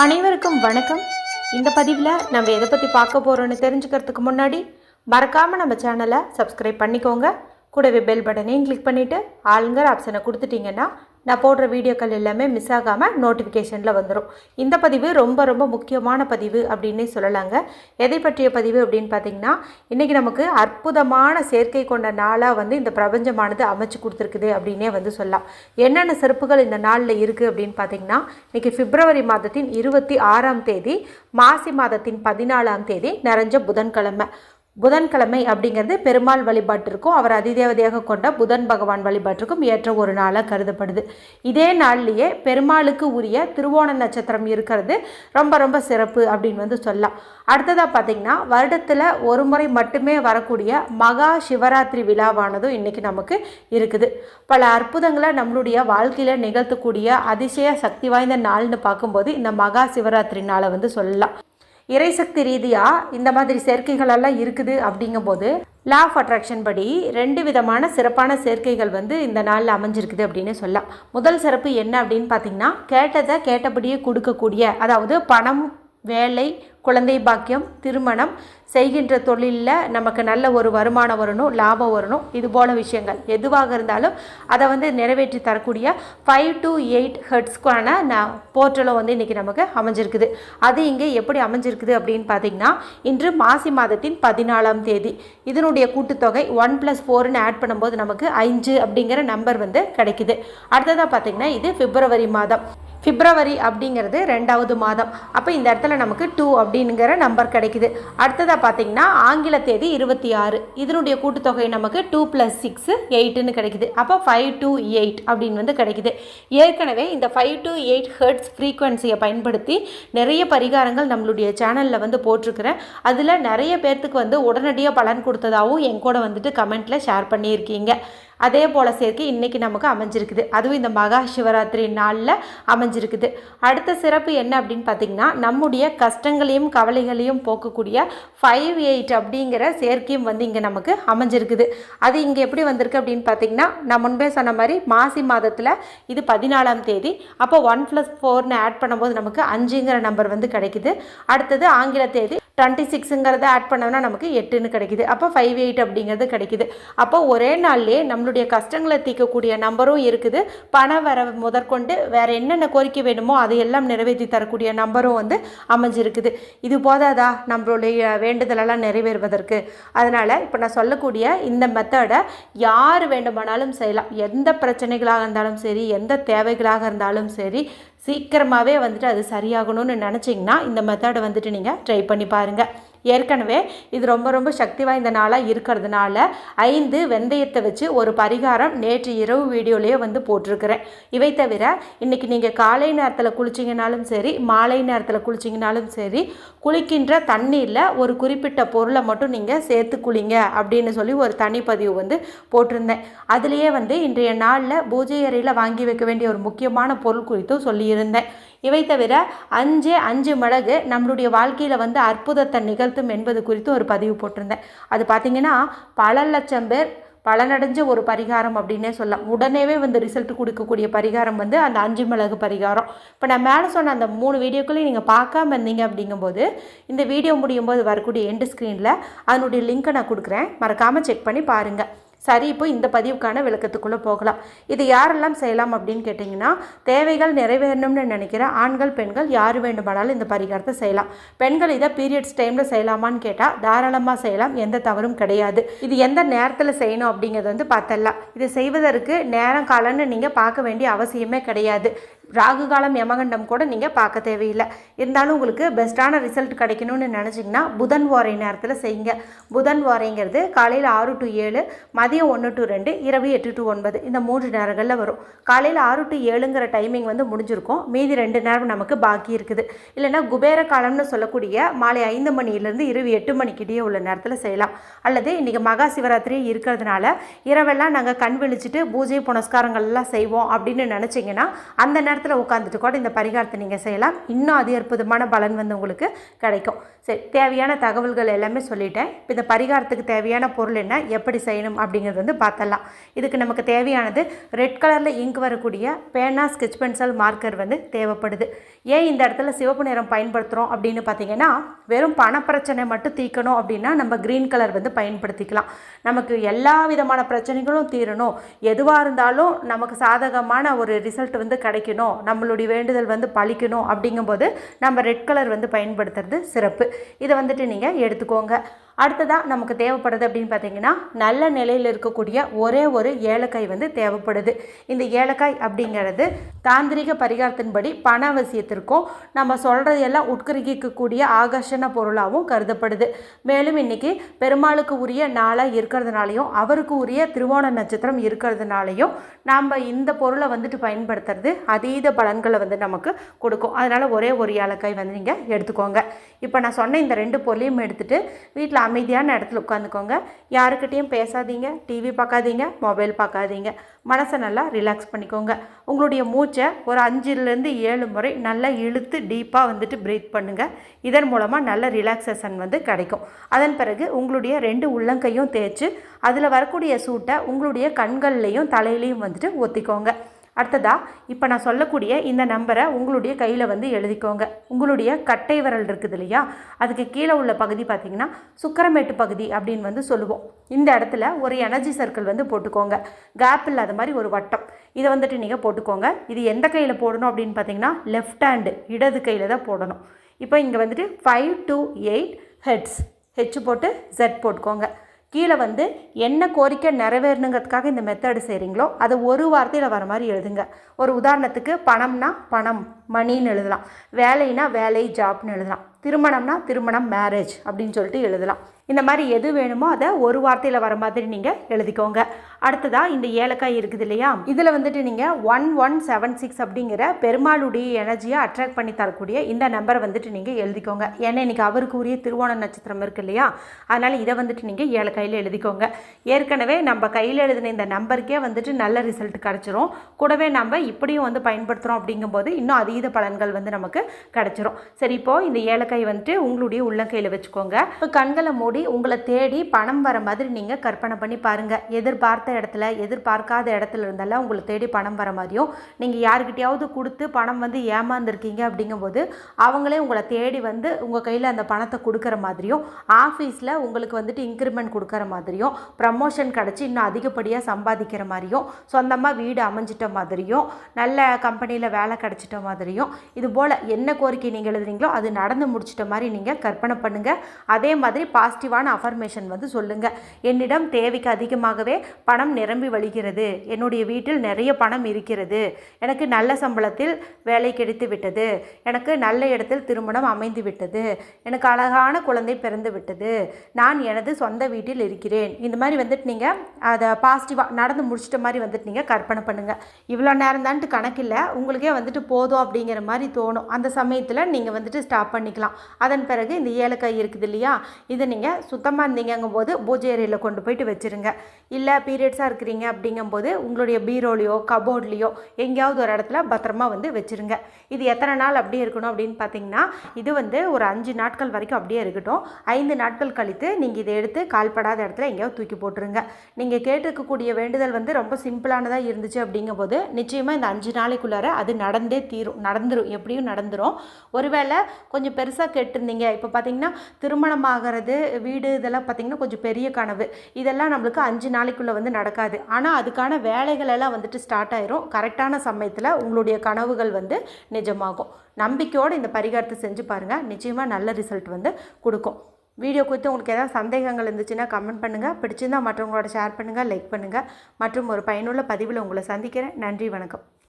அனைவருக்கும் வணக்கம். இந்த பதிவில் நம்ம எதை பற்றி பார்க்க போகிறோன்னு தெரிஞ்சுக்கிறதுக்கு முன்னாடி மறக்காமல் நம்ம சேனலை சப்ஸ்கிரைப் பண்ணிக்கோங்க. கூடவே பெல் பட்டனையும் கிளிக் பண்ணிவிட்டு ஆளுங்கிற ஆப்ஷனை கொடுத்துட்டிங்கன்னா நான் போடுற வீடியோக்கள் எல்லாமே மிஸ் ஆகாமல் நோட்டிஃபிகேஷனில் வந்துடும். இந்த பதிவு ரொம்ப ரொம்ப முக்கியமான பதிவு அப்படின்னே சொல்லலாங்க. எதை பற்றிய பதிவு அப்படின்னு பார்த்திங்கன்னா, இன்றைக்கி நமக்கு அற்புதமான செயற்கை கொண்ட நாளாக இந்த பிரபஞ்சமானது அமைச்சு கொடுத்துருக்குது அப்படின்னே சொல்லலாம். என்னென்ன சிறப்புகள் இந்த நாளில் இருக்குது அப்படின்னு பார்த்திங்கன்னா, இன்றைக்கி பிப்ரவரி மாதத்தின் 26ஆம் தேதி, மாசி மாதத்தின் 14ஆம் தேதி நிறைஞ்ச புதன்கிழமை. புதன்கிழமை அப்படிங்கிறது பெருமாள் வழிபாட்டிற்கும் அவர் அதிதேவதையாக கொண்ட புதன் பகவான் வழிபாட்டிற்கும் ஏற்ற ஒரு நாளாக கருதப்படுது. இதே நாள்லேயே பெருமாளுக்கு உரிய திருவோண நட்சத்திரம் இருக்கிறது ரொம்ப ரொம்ப சிறப்பு அப்படின்னு சொல்லலாம். அடுத்ததாக பார்த்திங்கன்னா, வருடத்தில் ஒரு முறை மட்டுமே வரக்கூடிய மகா சிவராத்திரி விழாவானதும் இன்றைக்கி நமக்கு இருக்குது. பல அற்புதங்களை நம்மளுடைய வாழ்க்கையில் நிகழ்த்தக்கூடிய அதிசய சக்தி வாய்ந்த நாள்னு பார்க்கும்போது இந்த மகா சிவராத்திரி நாளை சொல்லலாம். இறைசக்தி ரீதியாக இந்த மாதிரி சேர்க்கைகளெல்லாம் இருக்குது. அப்படிங்கும்போது லா ஆஃப் அட்ராக்ஷன் படி 2 விதமான சிறப்பான சேர்க்கைகள் இந்த நாளில் அமைஞ்சிருக்குது அப்படின்னு சொல்லலாம். முதல் சிறப்பு என்ன அப்படின்னு பார்த்திங்கன்னா, கேட்டதை கேட்டபடியே கொடுக்கக்கூடிய, அதாவது பணம், வேலை, குழந்தை பாக்கியம், திருமணம், செய்கின்ற தொழிலில் நமக்கு நல்ல ஒரு வருமானம் வரணும், லாபம் வரணும், இது போல விஷயங்கள் எதுவாக இருந்தாலும் அதை நிறைவேற்றி தரக்கூடிய 5 to 8 ஹெர்ட்ஸ்க்கான போர்ட்டலும் இன்றைக்கி நமக்கு அமைஞ்சிருக்குது. அது இங்கே எப்படி அமைஞ்சிருக்குது அப்படின்னு பார்த்திங்கன்னா, இன்று மாசி மாதத்தின் 14ஆம் தேதி. இதனுடைய கூட்டுத்தொகை 1+4ன்னு ஆட் பண்ணும்போது நமக்கு 5 அப்படிங்கிற நம்பர் கிடைக்குது. அடுத்ததாக பார்த்திங்கன்னா, இது பிப்ரவரி மாதம். பிப்ரவரி அப்படிங்கிறது 2வது மாதம். அப்போ இந்த இடத்துல நமக்கு 2 அப்படிங்கிற நம்பர் கிடைக்குது. அடுத்ததாக பார்த்திங்கன்னா, ஆங்கில தேதி 26. இதனுடைய கூட்டுத்தொகை நமக்கு 2 + 6 8ன்னு கிடைக்குது. அப்போ 5 to 8 அப்படின்னு கிடைக்குது. ஏற்கனவே இந்த 5 to 8 ஹெர்ட்ஸ் ஃப்ரீக்வன்சியை பயன்படுத்தி நிறைய பரிகாரங்கள் நம்மளுடைய சேனலில் போட்டிருக்கிறேன். அதில் நிறைய பேர்த்துக்கு உடனடியாக பலன் கொடுத்ததாகவும் என் கூட கமெண்ட்டில் ஷேர் பண்ணியிருக்கீங்க. அதே போல் சேர்க்கை இன்றைக்கி நமக்கு அமைஞ்சிருக்குது. அதுவும் இந்த மகா சிவராத்திரி நாளில் அமைஞ்சிருக்குது. அடுத்த சிறப்பு என்ன அப்படின்னு பார்த்திங்கன்னா, நம்முடைய கஷ்டங்களையும் கவலைகளையும் போக்கக்கூடிய 5-8 அப்படிங்கிற சேர்க்கையும் இங்கே நமக்கு அமைஞ்சிருக்குது. அது இங்கே எப்படி வந்திருக்கு அப்படின்னு பார்த்திங்கன்னா, நான் முன்பே சொன்ன மாதிரி மாசி மாதத்தில் இது 14ஆம் தேதி. அப்போ 1+4ன்னு ஆட் பண்ணும்போது நமக்கு 5ங்கிற நம்பர் கிடைக்குது. அடுத்தது ஆங்கில தேதி 26ங்கிறத ஆட் பண்ணோம்னா நமக்கு 8ன்னு கிடைக்குது. அப்போ 5-8 அப்படிங்கிறது கிடைக்குது. அப்போ ஒரே நாள்லேயே நம்மளுடைய கஷ்டங்களை தீர்க்கக்கூடிய நம்பரும் இருக்குது. பண வர முதற்கொண்டு வேறு என்னென்ன கோரிக்கை வேணுமோ அதையெல்லாம் நிறைவேற்றி தரக்கூடிய நம்பரும் அமைஞ்சிருக்குது. இது போதாதா நம்மளுடைய வேண்டுதலெல்லாம் நிறைவேறுவதற்கு? அதனால் இப்போ நான் சொல்லக்கூடிய இந்த மெத்தடை யார் வேண்டுமானாலும் செய்யலாம். எந்த பிரச்சனைகளாக இருந்தாலும் சரி, எந்த தேவைகளாக இருந்தாலும் சரி, சீக்கிரமாகவே அது சரியாகணும்னு நினச்சிங்கன்னா இந்த மெத்தடை நீங்கள் ட்ரை பண்ணி பாருங்கள். ஏற்கனவே இது ரொம்ப ரொம்ப சக்தி வாய்ந்த நாளாக இருக்கிறதுனால 5 வெந்தயத்தை வச்சு ஒரு பரிகாரம் நேற்று இரவு வீடியோலேயே போட்டிருக்கிறேன். இவை தவிர இன்றைக்கி நீங்கள் காலை நேரத்தில் குளிச்சிங்கனாலும் சரி, மாலை நேரத்தில் குளிச்சிங்கனாலும் சரி, குளிக்கின்ற தண்ணீரில் ஒரு குறிப்பிட்ட பொருளை மட்டும் நீங்கள் சேர்த்து குளிங்க அப்படின்னு சொல்லி ஒரு தனிப்பதிவு போட்டிருந்தேன். அதுலேயே இன்றைய நாளில் பூஜை அறையில் வாங்கி வைக்க வேண்டிய ஒரு முக்கியமான பொருள் குறித்தும் சொல்லியிருந்தேன். இவை தவிர 5 மடங்கு நம்மளுடைய வாழ்க்கையில் அற்புதத்தை நிகழ்த்தும் என்பது குறித்து ஒரு பதிவு போட்டிருந்தேன். அது பார்த்திங்கன்னா, பல லட்சம் பேர் பலனடைஞ்ச ஒரு பரிகாரம் அப்படின்னே சொல்லலாம். உடனேவே ரிசல்ட் கொடுக்கக்கூடிய பரிகாரம் அந்த 5 மிளகு பரிகாரம். இப்போ நான் மேலே சொன்ன அந்த 3 வீடியோக்களையும் நீங்கள் பார்க்காம இருந்தீங்க அப்படிங்கும்போது இந்த வீடியோ முடியும் போது வரக்கூடிய எண்டு ஸ்க்ரீனில் அதனுடைய லிங்க்கை நான் கொடுக்குறேன். மறக்காமல் செக் பண்ணி பாருங்கள். சரி, இப்போ இந்த பதிவுக்கான விளக்கத்துக்குள்ளே போகலாம். இது யாரெல்லாம் செய்யலாம் அப்படின்னு கேட்டிங்கன்னா, தேவைகள் நிறைவேறணும்னு நினைக்கிற ஆண்கள், பெண்கள் யார் வேண்டுமானாலும் இந்த பரிகாரத்தை செய்யலாம். பெண்கள் இதை பீரியட்ஸ் டைமில் செய்யலாமான்னு கேட்டால் தாராளமாக செய்யலாம், எந்த தவறும் கிடையாது. இது எந்த நேரத்தில் செய்யணும் அப்படிங்கிறது பார்த்தலாம். இது செய்வதற்கு நேரம் காலம்னு நீங்கள் பார்க்க வேண்டிய அவசியமே கிடையாது. ராகு காலம், யமகண்டம் கூட நீங்கள் பார்க்க தேவையில்லை. இருந்தாலும் உங்களுக்கு பெஸ்ட்டான ரிசல்ட் கிடைக்கணும்னு நினச்சிங்கன்னா புதன் வாரை நேரத்தில் செய்யுங்க. புதன் வாரைங்கிறது காலையில் 6 to 7, மதியம் 1 to 2, இரவு 8 to 9 இந்த 3 நேரங்களில் வரும். காலையில் 6 to 7ங்கிற டைமிங் முடிஞ்சிருக்கும். மீதி 2 நேரம் நமக்கு பாக்கி இருக்குது. இல்லைன்னா குபேர காலம்னு சொல்லக்கூடிய மாலை 5 மணியிலேருந்து இரவு 8 மணிக்கிடையே உள்ள நேரத்தில் செய்யலாம். அல்லது இன்றைக்கி மகா சிவராத்திரி இருக்கிறதுனால இரவெல்லாம் நாங்கள் கண் விழிச்சிட்டு பூஜை புனஸ்காரங்கள்லாம் செய்வோம் அப்படின்னு நினச்சிங்கன்னா அந்த நேரத்தில் உட்காந்துட்டு கூட இந்த பரிகாரத்தை நீங்கள் செய்யலாம். இன்னும் அதி அற்புதமான பலன் உங்களுக்கு கிடைக்கும். சரி, தேவையான தகவல்கள் எல்லாமே சொல்லிட்டேன். இப்போ இந்த பரிகாரத்துக்கு தேவையான பொருள் என்ன, எப்படி செய்யணும் அப்படிங்கிறது வந்து பார்த்தலாம். இதுக்கு நமக்கு தேவையானது ரெட் கலரில் இங்க் வரக்கூடிய பேனா, ஸ்கெட்ச் பென்சில், மார்க்கர் வந்து தேவைப்படுது. ஏன் இந்த இடத்துல சிவப்பு நிறம் பயன்படுத்துகிறோம் அப்படின்னு பார்த்தீங்கன்னா, வெறும் பணப்பிரச்சனை மட்டும் தீர்க்கணும் அப்படின்னா நம்ம க்ரீன் கலர் வந்து பயன்படுத்திக்கலாம். நமக்கு எல்லா விதமான பிரச்சனைகளும் தீரணும், எதுவாக இருந்தாலும் நமக்கு சாதகமான ஒரு ரிசல்ட் வந்து கிடைக்கணும், நம்மளுடைய வேண்டுதல் வந்து பலிக்கணும் அப்படிங்கும்போது நம்ம ரெட் கலர் வந்து பயன்படுத்துறது சிறப்பு. இதை வந்துட்டு நீங்கள் எடுத்துக்கோங்க. அடுத்ததாக நமக்கு தேவைப்படுது அப்படின்னு பார்த்தீங்கன்னா, நல்ல நிலையில் இருக்கக்கூடிய ஒரே ஒரு ஏலக்காய் வந்து தேவைப்படுது. இந்த ஏலக்காய் அப்படிங்கிறது தாந்திரிக பரிகாரத்தின்படி பண அவசியத்திற்கும் நம்ம சொல்கிறது எல்லாம் உட்கரிக்கக்கூடிய ஆகர்ஷண பொருளாகவும் கருதப்படுது. மேலும் இன்றைக்கி பெருமாளுக்கு உரிய நாளாக இருக்கிறதுனாலையும் அவருக்கு உரிய திருவோண நட்சத்திரம் இருக்கிறதுனாலையும் நாம் இந்த பொருளை வந்துட்டு பயன்படுத்துறது அதீத பலன்களை வந்து நமக்கு கொடுக்கும். அதனால் ஒரே ஒரு ஏலக்காய் வந்து நீங்கள் எடுத்துக்கோங்க. இப்போ நான் சொன்ன இந்த 2 பொருளையும் எடுத்துகிட்டு வீட்டில் அமைதியான இடத்துல உட்காந்துக்கோங்க. யாருக்கிட்டையும் பேசாதீங்க, டிவி பார்க்காதீங்க, மொபைல் பார்க்காதீங்க. மனசை நல்லா ரிலாக்ஸ் பண்ணிக்கோங்க. உங்களுடைய மூச்சை ஒரு 5லேருந்து 7 முறை நல்லா இழுத்து டீப்பாக வந்துட்டு ப்ரீத் பண்ணுங்கள். இதன் மூலமாக நல்ல ரிலாக்ஸேஷன் வந்து கிடைக்கும். அதன் பிறகு உங்களுடைய 2 உள்ளங்கையும் தேய்ச்சி அதில் வரக்கூடிய சூட்டை உங்களுடைய கண்கள்லேயும் தலையிலையும் வந்துட்டு ஒத்திக்கோங்க. அடுத்ததாக இப்போ நான் சொல்லக்கூடிய இந்த நம்பரை உங்களுடைய கையில் வந்து எழுதிக்கோங்க. உங்களுடைய கட்டை விரல் இருக்குது இல்லையா, அதுக்கு கீழே உள்ள பகுதி பார்த்திங்கன்னா சுக்கரமேட்டு பகுதி அப்படின்னு வந்து சொல்லுவோம். இந்த இடத்துல ஒரு எனர்ஜி சர்க்கிள் வந்து போட்டுக்கோங்க. கேப் இல்லாத மாதிரி ஒரு வட்டம், இதை வந்துட்டு நீங்கள் போட்டுக்கோங்க. இது எந்த கையில் போடணும் அப்படின்னு பார்த்தீங்கன்னா லெஃப்ட் ஹேண்டு, இடது கையில் தான் போடணும். இப்போ இங்கே வந்துட்டு 5 to 8 ஹெட்ஸ், ஹெச் போட்டு Z போட்டுக்கோங்க. கீழே வந்து என்ன கோரிக்கை நிறைவேறணுங்கிறதுக்காக இந்த மெத்தடு செய்கிறீங்களோ அதை ஒரு வார்த்தையில் வர மாதிரி எழுதுங்க. ஒரு உதாரணத்துக்கு பணம்னா பணம், மணின்னு எழுதலாம். வேலைனா வேலை, ஜாப்னு எழுதலாம். திருமணம்னா திருமணம், மேரேஜ் அப்படின்னு சொல்லிட்டு எழுதலாம். இந்த மாதிரி எது வேணுமோ அதை ஒரு வார்த்தையில் வர மாதிரி நீங்கள் எழுதிக்கோங்க. அடுத்ததாக இந்த ஏலக்காய் இருக்குது இல்லையா, இதில் வந்துட்டு நீங்கள் 1176 அப்படிங்கிற பெருமாளுடைய எனர்ஜியை அட்ராக்ட் பண்ணி தரக்கூடிய இந்த நம்பரை வந்துட்டு நீங்கள் எழுதிக்கோங்க. ஏன்னா இன்றைக்கி அவருக்கு உரிய திருவோண நட்சத்திரம் இருக்குது இல்லையா, அதனால் இதை வந்துட்டு நீங்கள் ஏலக்காயில் எழுதிக்கோங்க. ஏற்கனவே நம்ம கையில் எழுதின இந்த நம்பருக்கே வந்துட்டு நல்ல ரிசல்ட் கிடச்சிரும். கூடவே நம்ம இப்படியும் வந்து பயன்படுத்துகிறோம் அப்படிங்கும்போது இன்னும் அதீத பலன்கள் வந்து நமக்கு கிடச்சிரும். சரி, இப்போது இந்த ஏலக்காய் வந்துட்டு உங்களுடைய உள்ளங்கையில் வச்சுக்கோங்க. இப்போ கண்களை மூடி உங்களை தேடி பணம் வர மாதிரி நீங்கள் கற்பனை பண்ணி பாருங்கள். எதிர்பார்த்த இடத்துல, எதிர்பார்க்காத இடத்துல இருந்தாலும் உங்களை தேடி பணம் வர மாதிரியும், நீங்கள் யாருக்கிட்டையாவது கொடுத்து பணம் வந்து ஏமாந்துருக்கீங்க அப்படிங்கும்போது அவங்களே உங்களை தேடி வந்து உங்கள் கையில் அந்த பணத்தை கொடுக்குற மாதிரியும், ஆஃபீஸில் உங்களுக்கு வந்துட்டு இன்க்ரிமெண்ட் கொடுக்குற மாதிரியும், ப்ரமோஷன் கிடச்சி இன்னும் அதிகப்படியாக சம்பாதிக்கிற மாதிரியும், சொந்தமாக வீடு அமைஞ்சிட்ட மாதிரியும், நல்ல கம்பெனியில் வேலை கிடச்சிட்ட மாதிரியும், இது போல் என்ன கோரிக்கை நீங்கள் எழுதுறீங்களோ அது நடந்து முடிச்சிட்ட மாதிரி நீங்கள் கற்பனை பண்ணுங்கள். அதே மாதிரி பாசிட்டிவான அஃபர்மேஷன் வந்து சொல்லுங்கள். என்னிடம் தேவைக்கு அதிகமாகவே பணம் நிரம்பி வழிகிறது, என்னுடைய வீட்டில் நிறைய பணம் இருக்கிறது, எனக்கு நல்ல சம்பளத்தில் வேலை கிடைத்து விட்டது, எனக்கு நல்ல இடத்தில் திருமணம் அமைந்து விட்டது, எனக்கு அழகான குழந்தை பிறந்து விட்டது, நான் எனது சொந்த வீட்டில் இருக்கிறேன். இந்த மாதிரி வந்துட்டு நீங்கள் அதை பாசிட்டிவாக நடந்து முடிச்சிட்ட மாதிரி வந்துட்டு நீங்கள் கற்பனை பண்ணுங்கள். இவ்வளோ நேரம் தான்ட்டு கணக்கில்லை, உங்களுக்கே வந்துட்டு போதும் அப்படிங்கிற மாதிரி தோணும். அந்த சமயத்தில் நீங்கள் வந்துட்டு ஸ்டாப் பண்ணிக்கலாம். அதன் பிறகு இந்த ஏலக்காய் இருக்குது இல்லையா, இதை நீங்கள் சுத்தமாக இருந்தீங்கும் போது பூஜை அறையில் கொண்டு போயிட்டு வச்சுருங்க. இல்லை பீரியட்ஸாக இருக்கிறீங்க அப்படிங்கும்போது உங்களுடைய பீரோலையோ கபோர்ட்லேயோ எங்கேயாவது ஒரு இடத்துல பத்திரமா வந்து வச்சுருங்க. இது எத்தனை நாள் அப்படியே இருக்கணும் அப்படின்னு பார்த்தீங்கன்னா, இது வந்து ஒரு 5 நாட்கள் வரைக்கும் அப்படியே இருக்கட்டும். 5 நாட்கள் கழித்து நீங்கள் இதை எடுத்து கால்படாத இடத்துல எங்கேயாவது தூக்கி போட்டுருங்க. நீங்கள் கேட்டிருக்கக்கூடிய வேண்டுதல் வந்து ரொம்ப சிம்பிளானதாக இருந்துச்சு அப்படிங்கும்போது நிச்சயமாக இந்த 5 நாளைக்குள்ளார அது நடந்தே தீரும், நடந்துடும், எப்படியும் நடந்துடும். ஒருவேளை கொஞ்சம் பெருசாக கேட்டிருந்தீங்க, இப்போ பார்த்தீங்கன்னா திருமணம் ஆகிறது, வீடு, இதெல்லாம் பார்த்திங்கன்னா கொஞ்சம் பெரிய கனவு, இதெல்லாம் நம்மளுக்கு 5 நாளைக்குள்ளே வந்து நடக்காது. ஆனால் அதுக்கான வேலைகள் எல்லாம் வந்துட்டு ஸ்டார்ட் ஆயிரும். கரெக்டான சமயத்தில் உங்களுடைய கனவுகள் வந்து நிஜமாகும். நம்பிக்கையோடு இந்த பரிகாரத்தை செஞ்சு பாருங்கள், நிச்சயமாக நல்ல ரிசல்ட் வந்து கொடுக்கும். வீடியோ குறித்து உங்களுக்கு ஏதாவது சந்தேகங்கள் இருந்துச்சுன்னா கமெண்ட் பண்ணுங்கள். பிடிச்சிருந்தால் மற்றவங்களோட ஷேர் பண்ணுங்கள், லைக் பண்ணுங்கள். மற்றும் ஒரு பயனுள்ள பதிவில் உங்களை சந்திக்கிறேன். நன்றி, வணக்கம்.